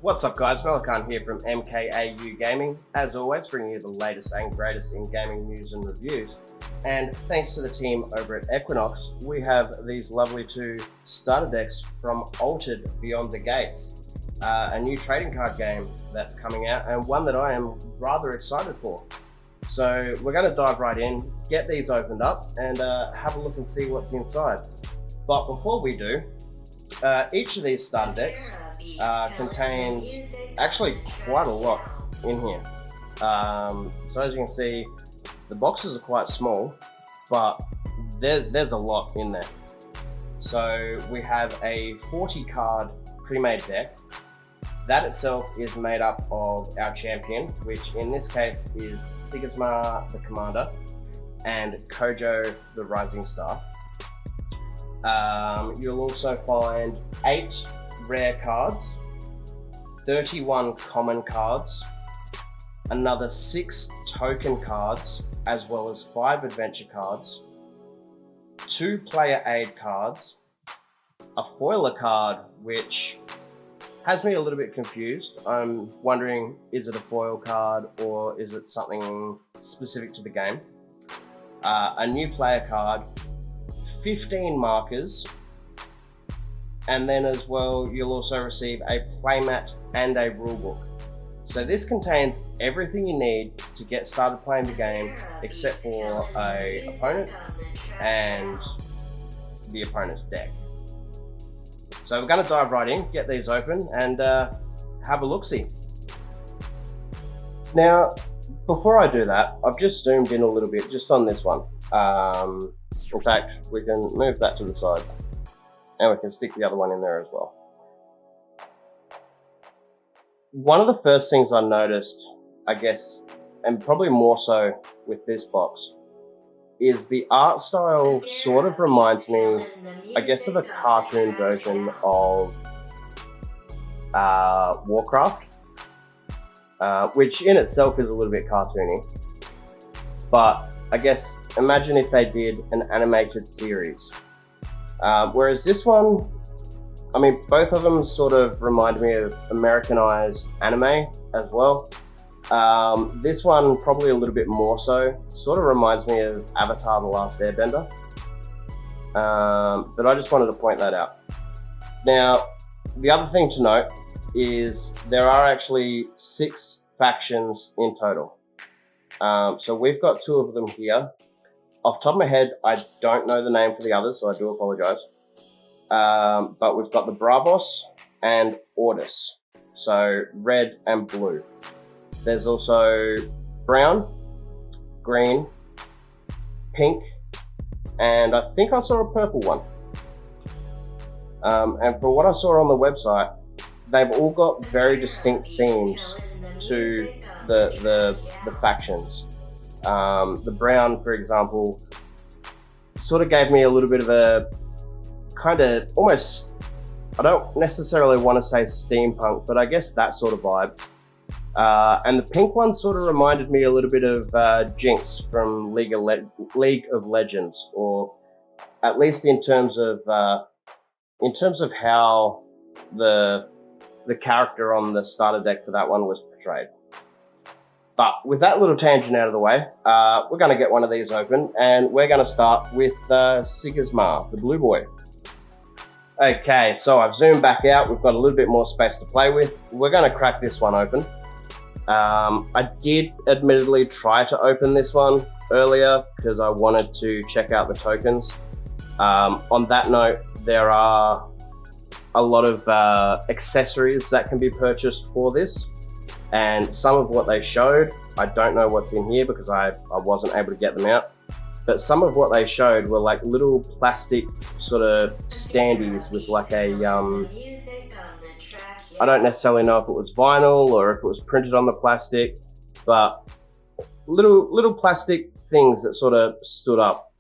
What's up guys, Melikan here from MKAU Gaming, as always bringing you the latest and greatest in gaming news and reviews. And thanks to the team over at Equinox, we have these lovely two starter decks from Altered Beyond the Gates, a new trading card game that's coming out and one that I am rather excited for. So we're going to dive right in, get these opened up and have a look and see what's inside. But before we do, each of these starter decks contains actually quite a lot in here. So as you can see, the boxes are quite small, but there's a lot in there. So we have a 40 card pre-made deck. That itself is made up of our champion, which in this case is Sigismar the Commander and Kojo the Rising Star. You'll also find 8 rare cards, 31 common cards, another 6 token cards, as well as 5 adventure cards, 2 player aid cards, a foiler card which has me a little bit confused. I'm wondering, is it a foil card or is it something specific to the game? A new player card, 15 markers, and then as well you'll also receive a playmat and a rulebook. So this contains everything you need to get started playing the game except for an opponent and the opponent's deck. So we're going to dive right in, get these open and have a look-see. Now before I do that, I've just zoomed in a little bit just on this one. In fact, we can move that to the side and we can stick the other one in there as well. One of the first things I noticed, I guess, and probably more so with this box, is the art style sort of reminds me, I guess, of a cartoon version of Warcraft, which in itself is a little bit cartoony. But I guess, imagine if they did an animated series. Whereas this one, I mean, both of them sort of remind me of Americanized anime as well. This one probably a little bit more so, sort of reminds me of Avatar: The Last Airbender. But I just wanted to point that out. Now, the other thing to note is there are actually 6 factions in total. So we've got 2 of them here. Off the top of my head, I don't know the name for the others, so I do apologize. But we've got the Bravos and Ordis, so red and blue. There's also brown, green, pink, and I think I saw a purple one. And from what I saw on the website, they've all got very distinct themes to the factions. The brown, for example, sort of gave me a little bit of a kind of almost, I don't necessarily want to say steampunk, but I guess that sort of vibe. And the pink one sort of reminded me a little bit of Jinx from League of Legends, or at least in terms of how the character on the starter deck for that one was portrayed. But with that little tangent out of the way, we're going to get one of these open, and we're going to start with Sigismar, the blue boy. Okay, so I've zoomed back out. We've got a little bit more space to play with. We're going to crack this one open. I did admittedly try to open this one earlier because I wanted to check out the tokens. On that note, there are a lot of accessories that can be purchased for this. And some of what they showed, I don't know what's in here because I wasn't able to get them out. But some of what they showed were like little plastic sort of standees with like a, I don't necessarily know if it was vinyl or if it was printed on the plastic, but little plastic things that sort of stood up.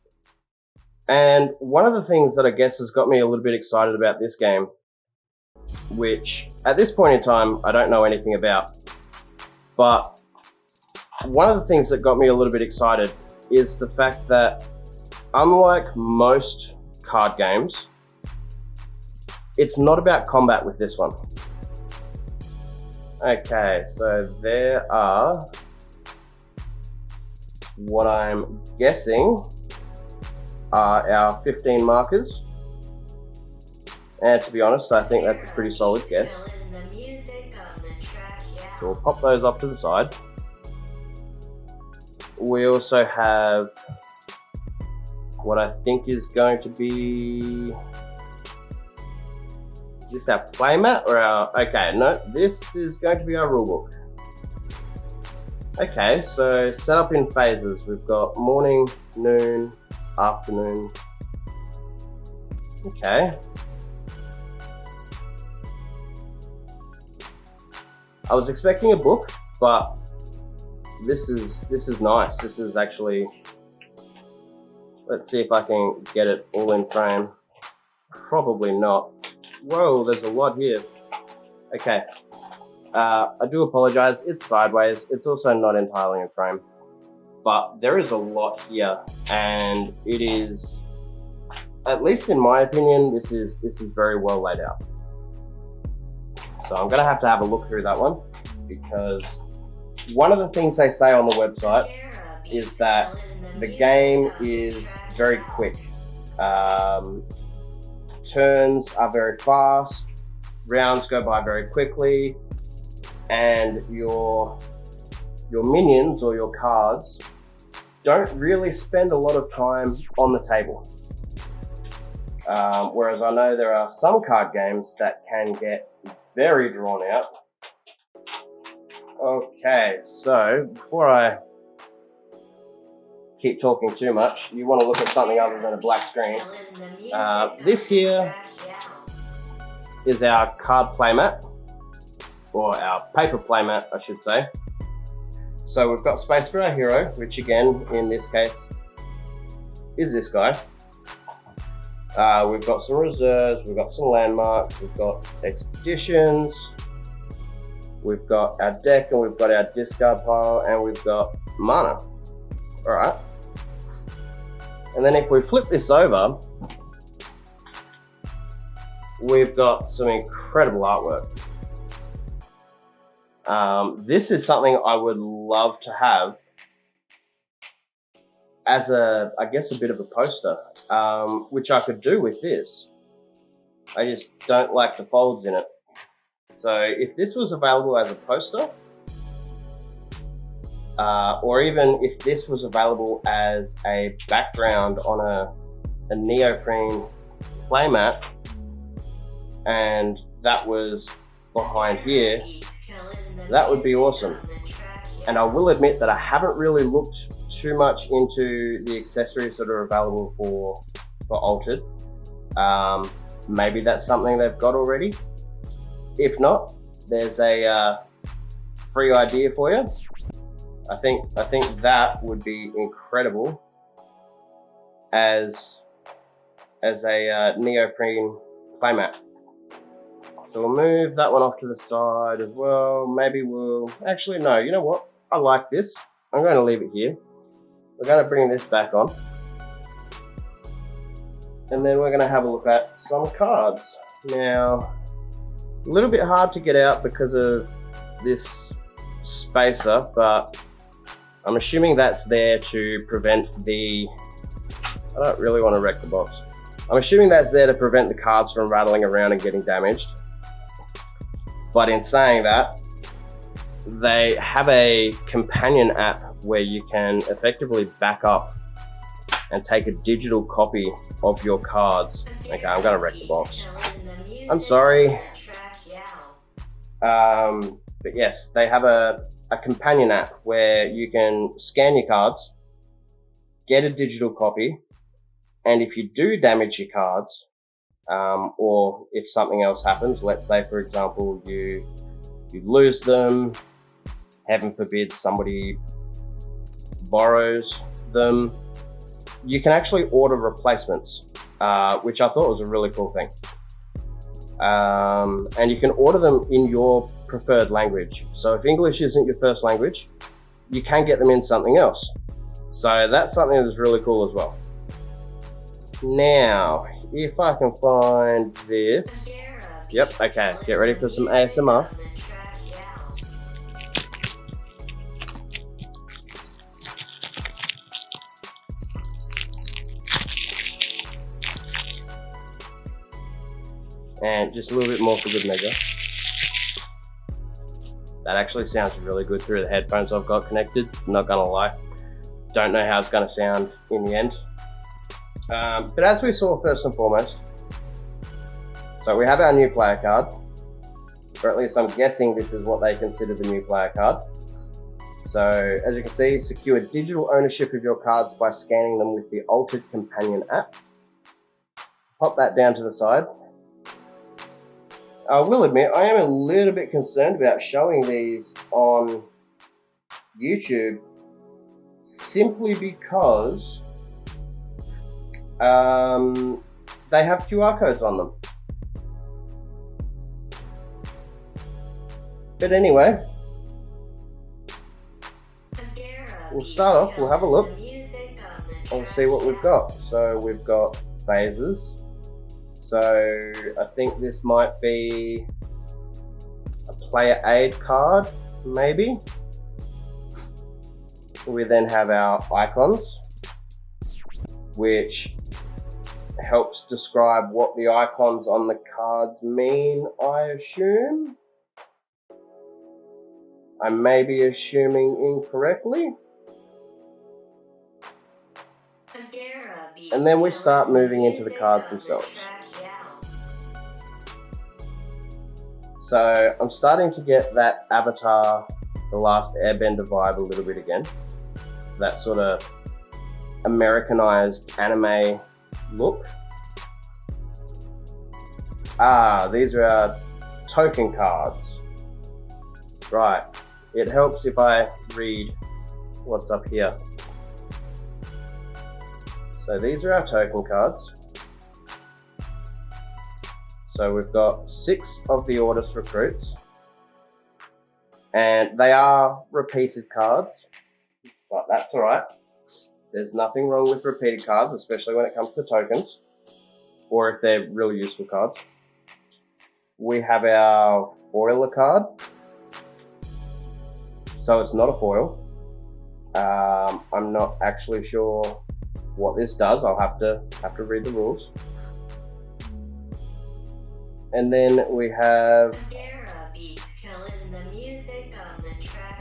And one of the things that I guess has got me a little bit excited about this game, which at this point in time, I don't know anything about, but one of the things that got me a little bit excited is the fact that unlike most card games, it's not about combat with this one. Okay, so there are what I'm guessing are our 15 markers. And to be honest, I think that's a pretty solid guess. So we'll pop those off to the side. We also have what I think is going to be, is this our playmat or our, okay, no, this is going to be our rulebook. Okay, so set up in phases. We've got morning, noon, afternoon. Okay. I was expecting a book, but this is nice. This is actually, let's see if I can get it all in frame. Probably not. Whoa, there's a lot here. Okay. I do apologize, it's sideways. It's also not entirely in frame, but there is a lot here, and it is, at least in my opinion, this is very well laid out. So I'm gonna have to have a look through that one, because one of the things they say on the website is that the game is very quick. Turns are very fast, rounds go by very quickly, and your minions or your cards don't really spend a lot of time on the table. Whereas I know there are some card games that can get very drawn out. Okay, so before I keep talking too much, you want to look at something other than a black screen. This here is our card playmat, or our paper playmat, I should say. So we've got space for our hero, which again, in this case, is this guy. We've got some reserves, we've got some landmarks, we've got expeditions, we've got our deck, and we've got our discard pile, and we've got mana. All right. And then if we flip this over, we've got some incredible artwork. This is something I would love to have as I guess a bit of a poster, which I could do with this. I just don't like the folds in it. So if this was available as a poster, or even if this was available as a background on a neoprene playmat, and that was behind here, that would be awesome. And I will admit that I haven't really looked too much into the accessories that are available for Altered. Maybe that's something they've got already. If not, there's a free idea for you. I think that would be incredible as a neoprene playmat. So we'll move that one off to the side as well. Maybe we'll, actually no, you know what? I like this. I'm going to leave it here. We're going to bring this back on. And then we're going to have a look at some cards. Now, a little bit hard to get out because of this spacer, but I'm assuming that's there to prevent the, I don't really want to wreck the box. I'm assuming that's there to prevent the cards from rattling around and getting damaged. But in saying that, they have a companion app where you can effectively back up and take a digital copy of your cards. Okay, I'm gonna wreck the box. I'm sorry. But yes, they have a companion app where you can scan your cards, get a digital copy, and if you do damage your cards, or if something else happens, let's say for example you lose them, heaven forbid somebody borrows them, you can actually order replacements, which I thought was a really cool thing. And you can order them in your preferred language. So if English isn't your first language, you can get them in something else. So that's something that's really cool as well. Now, if I can find this. Yep, okay, get ready for some ASMR. And just a little bit more for good measure. That actually sounds really good through the headphones I've got connected, not gonna lie. Don't know how it's gonna sound in the end. But as we saw first and foremost, so we have our new player card, or at least I'm guessing this is what they consider the new player card. So as you can see, secure digital ownership of your cards by scanning them with the Altered Companion app. Pop that down to the side. I will admit, I am a little bit concerned about showing these on YouTube simply because they have QR codes on them. But anyway, we'll start off, we'll have a look, and we'll see what we've got. So we've got phases. So I think this might be a player aid card, maybe. We then have our icons, which helps describe what the icons on the cards mean, I assume. I may be assuming incorrectly. And then we start moving into the cards themselves. So I'm starting to get that Avatar, The Last Airbender vibe a little bit again. That sort of Americanized anime look. These are our token cards. Right, it helps if I read what's up here. So these are our token cards. So we've got 6 of the Ordis recruits, and they are repeated cards, but that's all right. There's nothing wrong with repeated cards, especially when it comes to tokens, or if they're really useful cards. We have our foiler card. So it's not a foil. I'm not actually sure what this does. I'll have to read the rules. And then we have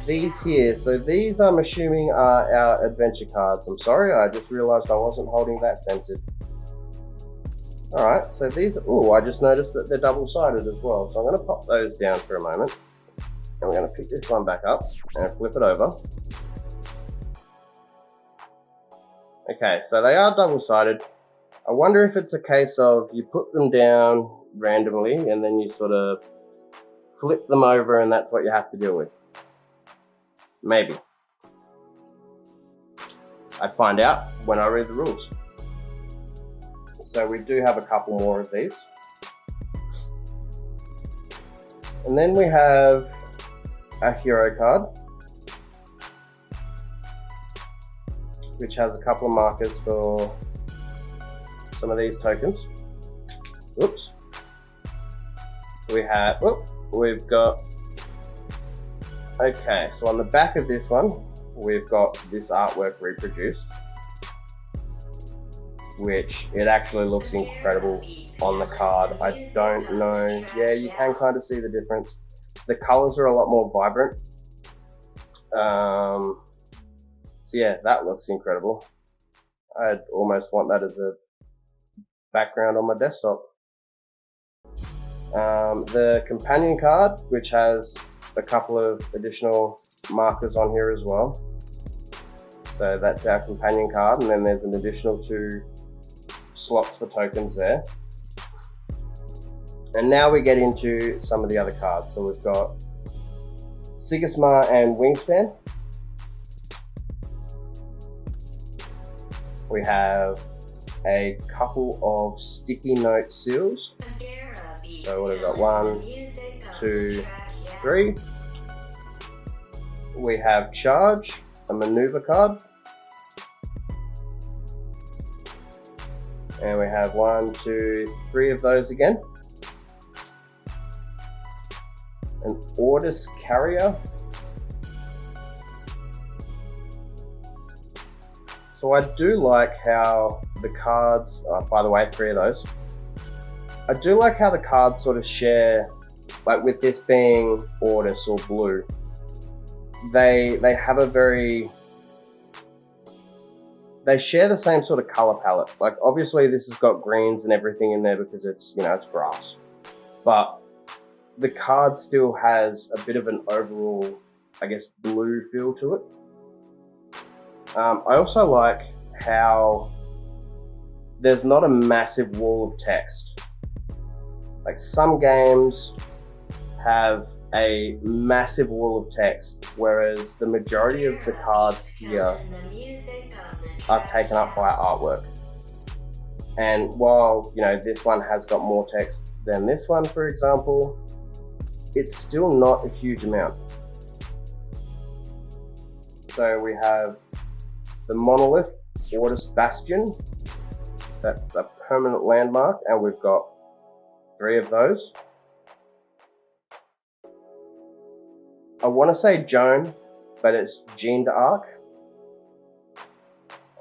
these here. So these I'm assuming are our adventure cards. I'm sorry, I just realized I wasn't holding that centered. Alright, so these, I just noticed that they're double-sided as well. So I'm going to pop those down for a moment. And we're going to pick this one back up and flip it over. Okay, so they are double-sided. I wonder if it's a case of you put them down randomly and then you sort of flip them over and that's what you have to deal with. Maybe. I'd find out when I read the rules. So we do have a couple more of these. And then we have a hero card, which has a couple of markers for some of these tokens. Oops. We've got, okay, so on the back of this one, we've got this artwork reproduced, which it actually looks incredible on the card. I don't know, yeah, you can kind of see the difference. The colors are a lot more vibrant. So yeah, that looks incredible. I'd almost want that as a background on my desktop. The companion card, which has a couple of additional markers on here as well. So that's our companion card, and then there's an additional 2 slots for tokens there. And now we get into some of the other cards. So we've got Sigismar and Wingspan. We have a couple of sticky note seals. So what have we got? 1, 2, 3. We have Charge, a maneuver card. And we have 1, 2, 3 of those again. An Ordis Carrier. So I do like how the cards, by the way, 3 of those. I do like how the cards sort of share, like with this being Ortis or blue, they have a very, they share the same sort of color palette. Like obviously this has got greens and everything in there because it's, you know, it's grass, but the card still has a bit of an overall, I guess, blue feel to it. I also like how there's not a massive wall of text. Like some games have a massive wall of text, whereas the majority of the cards here are taken up by artwork. And while, you know, this one has got more text than this one, for example, it's still not a huge amount. So we have the monolith, Ortis Bastion. That's a permanent landmark, and we've got 3 of those. I want to say Joan, but it's Jean d'Arc.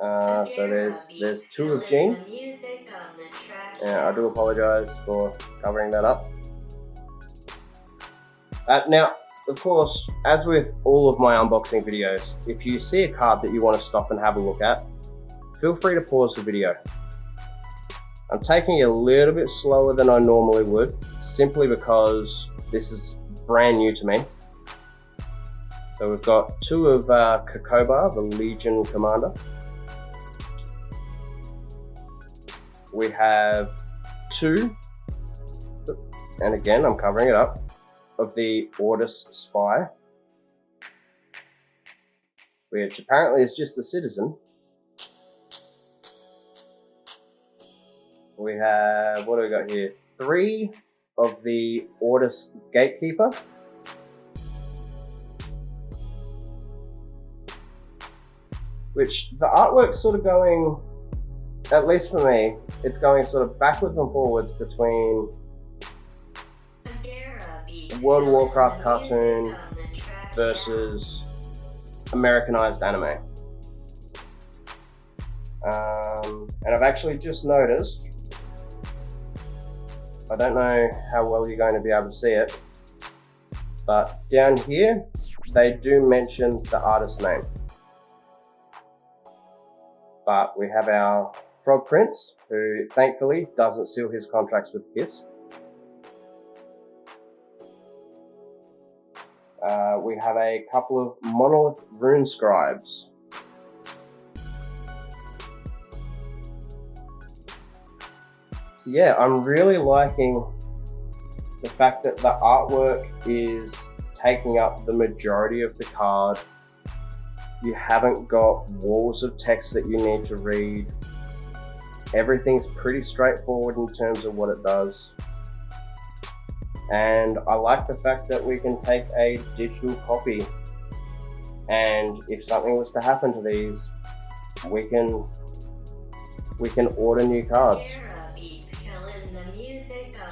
So there's 2 of Jean. Yeah, I do apologize for covering that up. Now, of course, as with all of my unboxing videos, if you see a card that you want to stop and have a look at, feel free to pause the video. I'm taking it a little bit slower than I normally would, simply because this is brand new to me. So we've got 2 of Kokoba, the Legion Commander. We have 2, and again, I'm covering it up, of the Ortis Spy, which apparently is just a citizen. We have, what do we got here? 3 of the Ortis Gatekeeper. Which the artwork's sort of going, at least for me, it's going sort of backwards and forwards between World of Warcraft cartoon versus Americanized anime. And I've actually just noticed, I don't know how well you're going to be able to see it, but down here, they do mention the artist's name. But we have our Frog Prince, who thankfully doesn't seal his contracts with KISS. We have a couple of Monolith Rune Scribes. So yeah, I'm really liking the fact that the artwork is taking up the majority of the card. You haven't got walls of text that you need to read. Everything's pretty straightforward in terms of what it does. And I like the fact that we can take a digital copy, and if something was to happen to these, we can order new cards.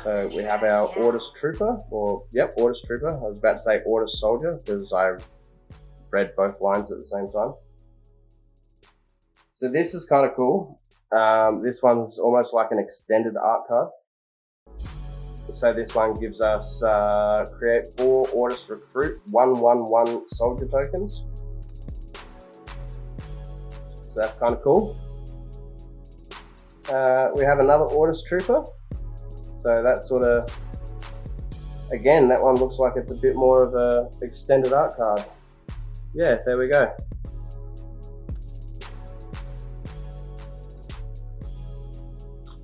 So we have our Ortis Trooper, or yep, Ortis Trooper. I was about to say Ortis Soldier because I read both lines at the same time. So this is kind of cool. This one's almost like an extended art card. So this one gives us create 4 Ortis Recruit 1/1/1 soldier tokens. So that's kind of cool. We have another Ortis Trooper. So that's sort of, again, that one looks like it's a bit more of a extended art card. Yeah, there we go.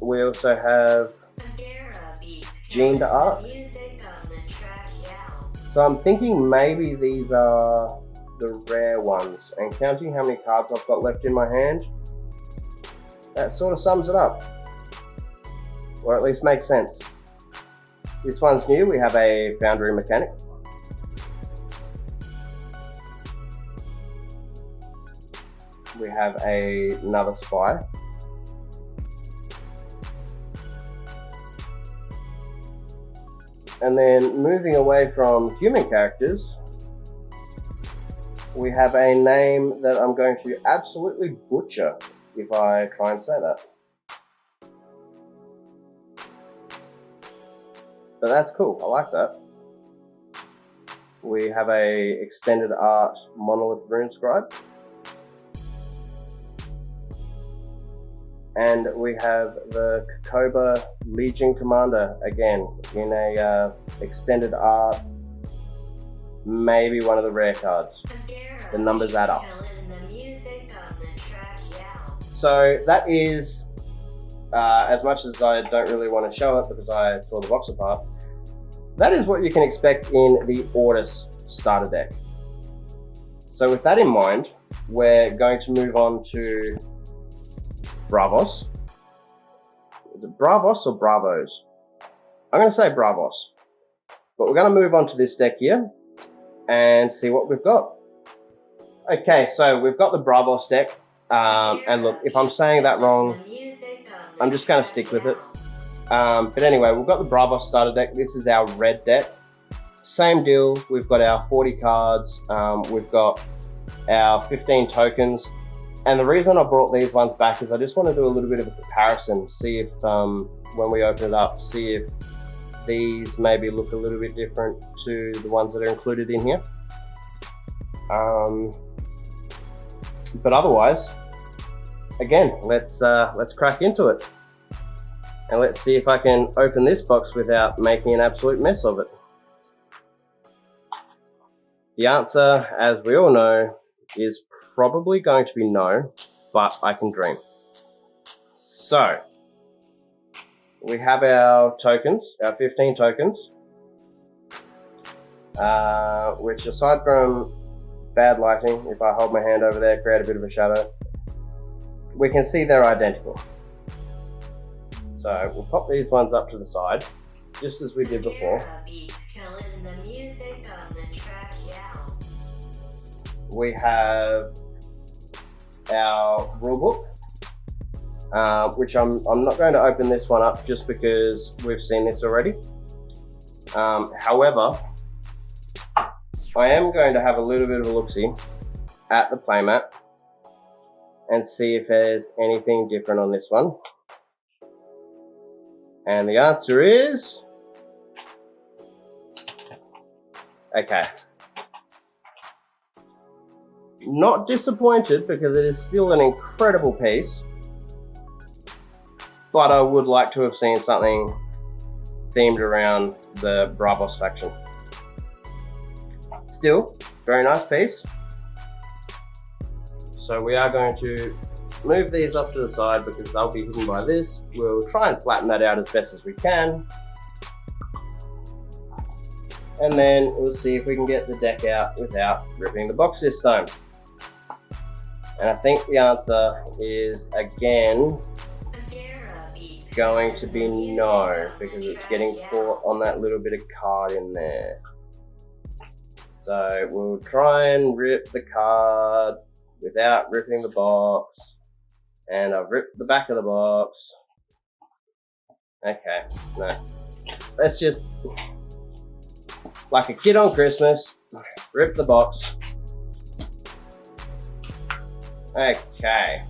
We also have Jean d'Arc. So I'm thinking maybe these are the rare ones, and counting how many cards I've got left in my hand, that sort of sums it up, or at least makes sense. This one's new. We have a Foundry Mechanic. We have another Spy. And then moving away from human characters, we have a name that I'm going to absolutely butcher if I try and say that. but that's cool. I like that. We have a extended art monolith rune scribe. And we have the Kokoba Legion Commander again in a extended art, maybe one of the rare cards. The numbers add up. So that is, as much as I don't really want to show it because I tore the box apart, that is what you can expect in the Ortis starter deck. So with that in mind, we're going to move on to Bravos. Is it Bravos or Bravos? I'm going to say Bravos. But we're going to move on to this deck here and see what we've got. Okay, so we've got the Bravos deck. And look, if I'm saying that wrong, I'm just going to stick with it. But anyway, we've got the Bravos starter deck. This is our red deck. Same deal. We've got our 40 cards. We've got our 15 tokens. And the reason I brought these ones back is I just want to do a little bit of a comparison, see if when we open it up, see if these maybe look a little bit different to the ones that are included in here. But otherwise, again, let's crack into it. And let's see if I can open this box without making an absolute mess of it. The answer, as we all know, is probably going to be no, but I can dream. So, we have our tokens, our 15 tokens, which aside from bad lighting, if I hold my hand over there, create a bit of a shadow, we can see they're identical. So we'll pop these ones up to the side, just as we did before. We have our rulebook, which I'm not going to open this one up just because we've seen this already. However, I am going to have a little bit of a look-see at the playmat and see if there's anything different on this one. And the answer is okay. Not disappointed because it is still an incredible piece, but I would like to have seen something themed around the Bravos faction. Still, very nice piece. So we are going to move these off to the side because they'll be hidden by this. We'll try and flatten that out as best as we can. And then we'll see if we can get the deck out without ripping the box this time. And I think the answer is, again, going to be no, because it's getting caught on that little bit of card in there. So we'll try and rip the card without ripping the box. And I've ripped the back of the box. Okay, no. Let's just, like a kid on Christmas, rip the box. Okay.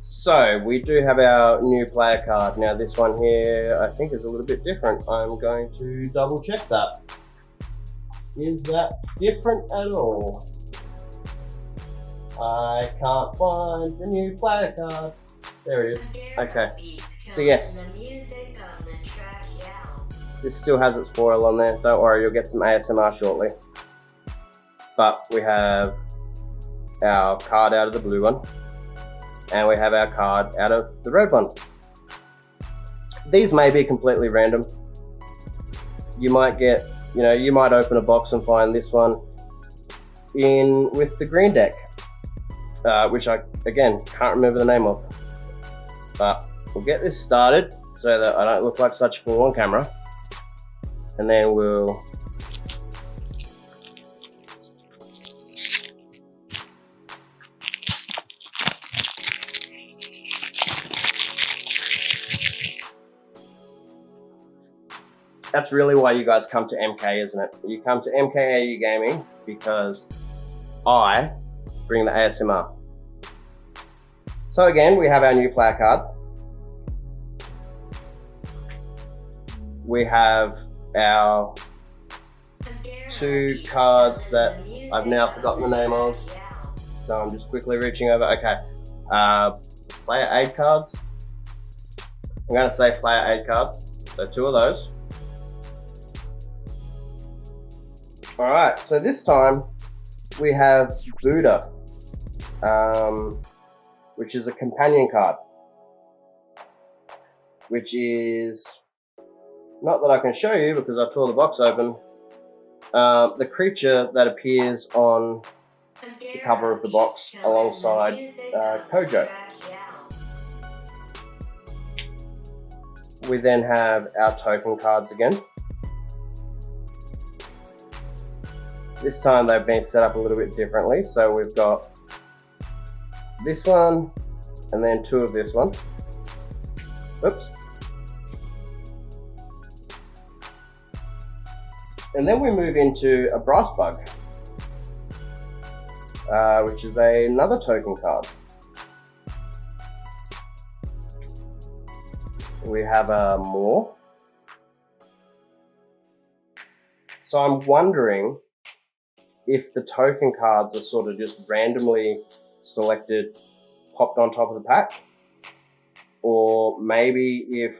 So we do have our new player card. Now this one here I think is a little bit different. I'm going to double check that. Is that different at all? I can't find the new player card. There it is. Okay. So yes. This still has its foil on there. Don't worry, you'll get some ASMR shortly. But we have our card out of the blue one. And we have our card out of the red one. These may be completely random. You might get, you might open a box and find this one in with the green deck, which I, again, can't remember the name of. But we'll get this started so that I don't look like such a fool on camera. And then we'll that's really why you guys come to MK, isn't it? You come to MKAU Gaming because I bring the ASMR. So again, we have our new player card. we have our two cards that I've now forgotten the name of, so I'm just quickly reaching over. Okay, player aid cards. I'm going to say player aid cards, so two of those. Alright, so this time we have Buddha, which is a companion card, which is, not that I can show you because I tore the box open, the creature that appears on the cover of the box alongside Kojo. We then have our token cards again. This time they've been set up a little bit differently, so we've got this one and then two of this one. Oops. And then we move into a brass bug, which is another token card. We have a more. So I'm wondering if the token cards are sort of just randomly selected, popped on top of the pack, or maybe if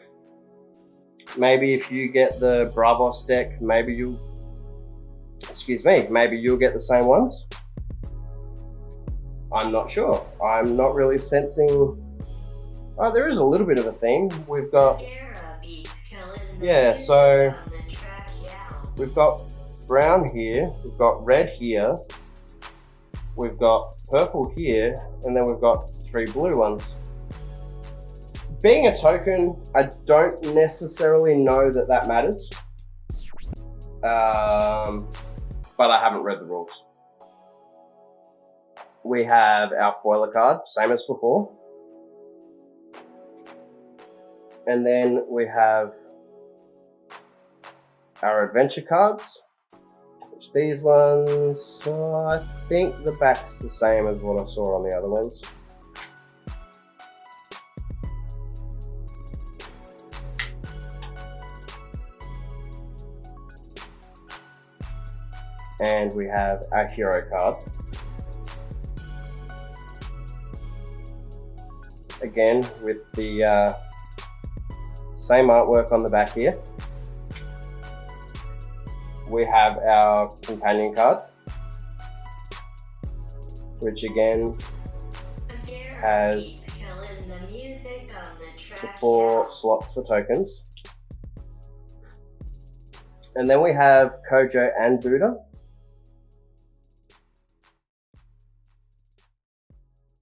you get the Bravos deck, maybe you'll get the same ones. I'm not sure. I'm not really sensing. Oh, there is a little bit of a theme. We've got, yeah, so we've got brown here, we've got red here, we've got purple here, and then we've got three blue ones. Being a token, I don't necessarily know that that matters, but I haven't read the rules. We have our foiler card, same as before. And then we have our adventure cards, which these ones, I think the back's the same as what I saw on the other ones. And we have our hero card. Again, with the same artwork on the back here. We have our companion card, which again has the 4 slots for tokens. And then we have Kojo and Buddha.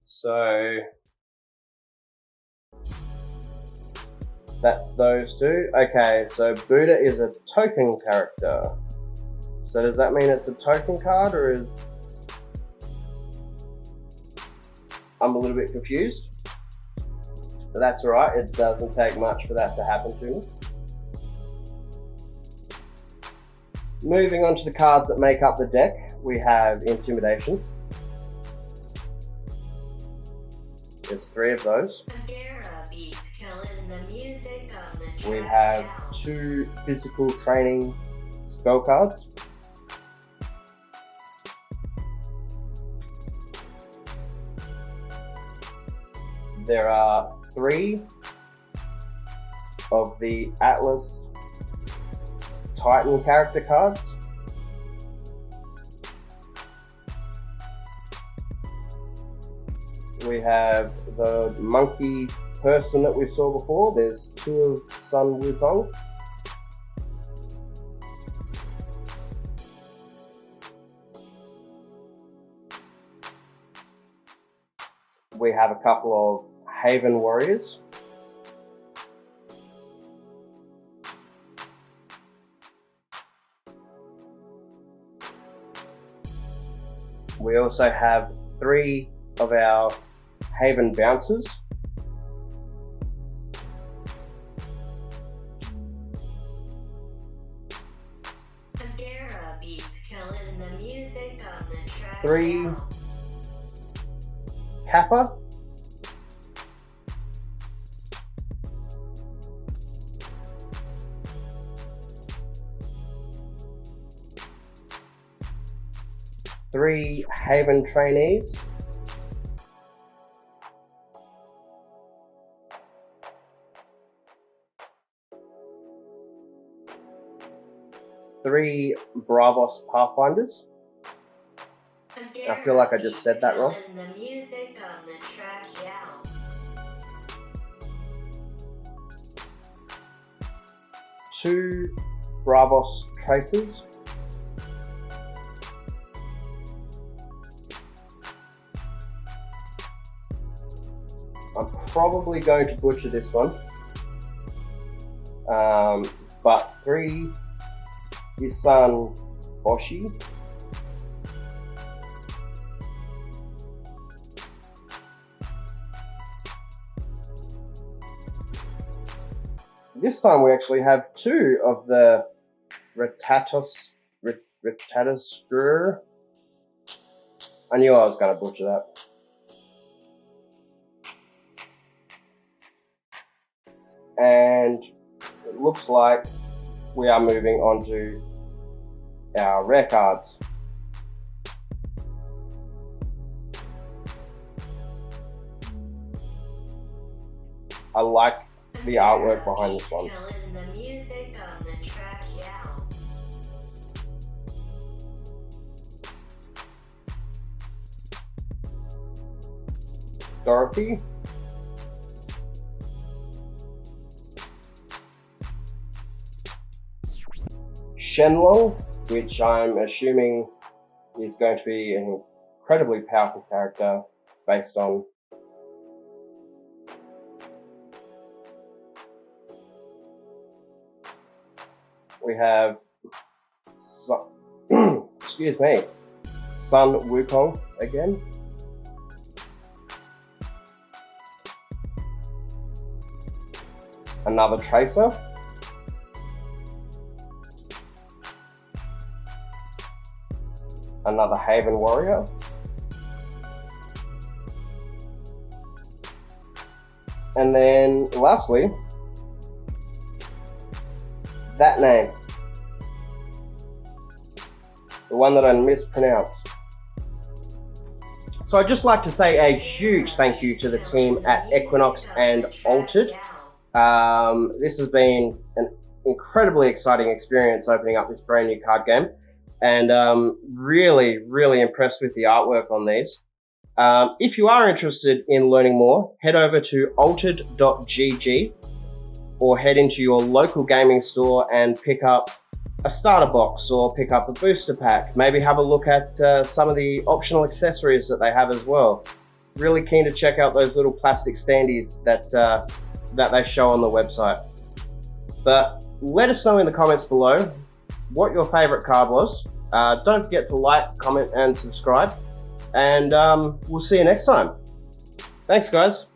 So that's those two. Okay, so Buddha is a token character. So does that mean it's a token card, or is... I'm a little bit confused. But that's alright, it doesn't take much for that to happen to me. Moving on to the cards that make up the deck, we have Intimidation. There's 3 of those. We have 2 physical training spell cards. There are 3 of the Atlas Titan character cards. We have the monkey person that we saw before. There's 2 of Sun Wukong. We have a couple of Haven Warriors. We also have 3 of our Haven Bouncers. Three Kappa. 3 Haven trainees, 3 Bravos Pathfinders. I feel like I just said that wrong. The music on the track, yeah. 2 Bravos Tracers. I'm probably going to butcher this one, but 3 Isan Boshi. This time we actually have 2 of the Ratatus. I knew I was going to butcher that. And it looks like we are moving on to our rare cards. I like the artwork behind this one. The music on the track, yeah. Dorothy. Shenlong, which I'm assuming is going to be an incredibly powerful character based on we have excuse me, Sun Wukong again. Another Tracer. Another Haven Warrior. And then lastly, that name. The one that I mispronounced. So I'd just like to say a huge thank you to the team at Equinox and Altered. This has been an incredibly exciting experience opening up this brand new card game, and really impressed with the artwork on these. If you are interested in learning more, head over to altered.gg or head into your local gaming store and pick up a starter box or pick up a booster pack. Maybe have a look at some of the optional accessories that they have as well. Really keen to check out those little plastic standees that they show on the website. But let us know in the comments below what your favorite card was. Don't forget to like, comment, and subscribe. And we'll see you next time. Thanks, guys.